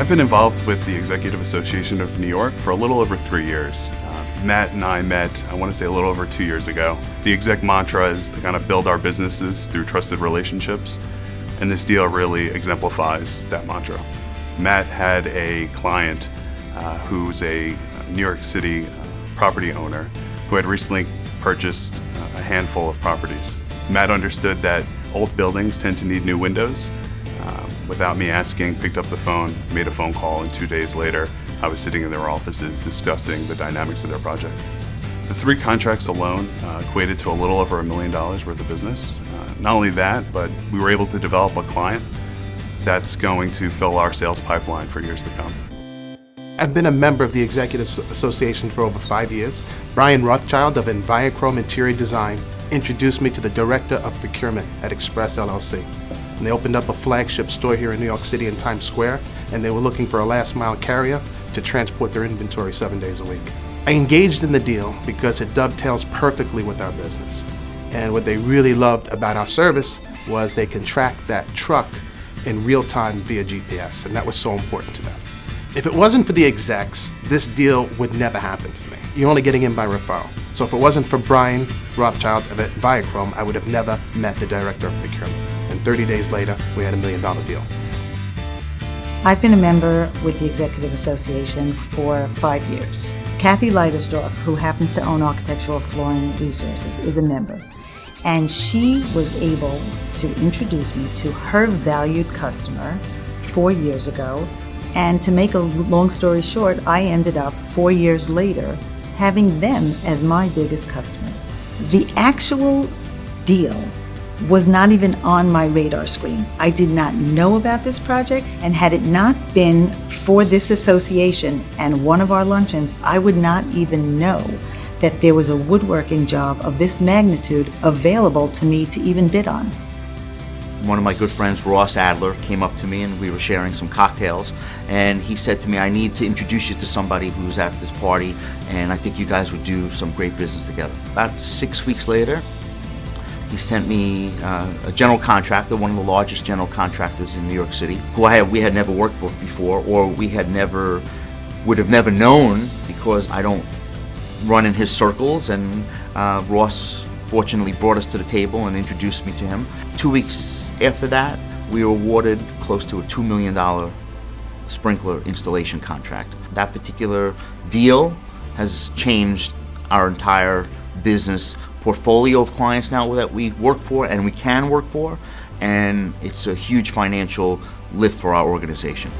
I've been involved with the Executive Association of New York for a little over 3 years. Matt and I met, I want to say a little over 2 years ago. The exec mantra is to kind of build our businesses through trusted relationships, and this deal really exemplifies that mantra. Matt had a client who's a New York City property owner who had recently purchased a handful of properties. Matt understood that old buildings tend to need new windows. Without me asking, picked up the phone, made a phone call, and 2 days later, I was sitting in their offices discussing the dynamics of their project. The 3 contracts alone equated to a little over $1 million worth of business. Not only that, but we were able to develop a client that's going to fill our sales pipeline for years to come. I've been a member of the Executive Association for over 5 years. Brian Rothschild of Enviachrome Interior Design introduced me to the Director of Procurement at Express LLC. And they opened up a flagship store here in New York City in Times Square, and they were looking for a last mile carrier to transport their inventory 7 days a week. I engaged in the deal because it dovetails perfectly with our business. And what they really loved about our service was they can track that truck in real time via GPS, and that was so important to them. If it wasn't for the execs, this deal would never happen for me. You're only getting in by referral. So if it wasn't for Brian Rothschild of Enviachrome, I would have never met the Director of Procurement. And 30 days later, we had $1 million deal. I've been a member with the Executive Association for 5 years. Kathy Leitersdorf, who happens to own Architectural Flooring Resources, is a member. And she was able to introduce me to her valued customer 4 years ago. And to make a long story short, I ended up 4 years later having them as my biggest customers. The actual deal was not even on my radar screen. I did not know about this project, and had it not been for this association and one of our luncheons, I would not even know that there was a woodworking job of this magnitude available to me to even bid on. One of my good friends, Ross Adler, came up to me and we were sharing some cocktails, and he said to me, I need to introduce you to somebody who's at this party, and I think you guys would do some great business together. About 6 weeks later, he sent me a general contractor, one of the largest general contractors in New York City, who we had never worked with before, or would have never known, because I don't run in his circles, and Ross fortunately brought us to the table and introduced me to him. 2 weeks after that, we were awarded close to a $2 million sprinkler installation contract. That particular deal has changed our entire business portfolio of clients now that we work for and we can work for, and it's a huge financial lift for our organization.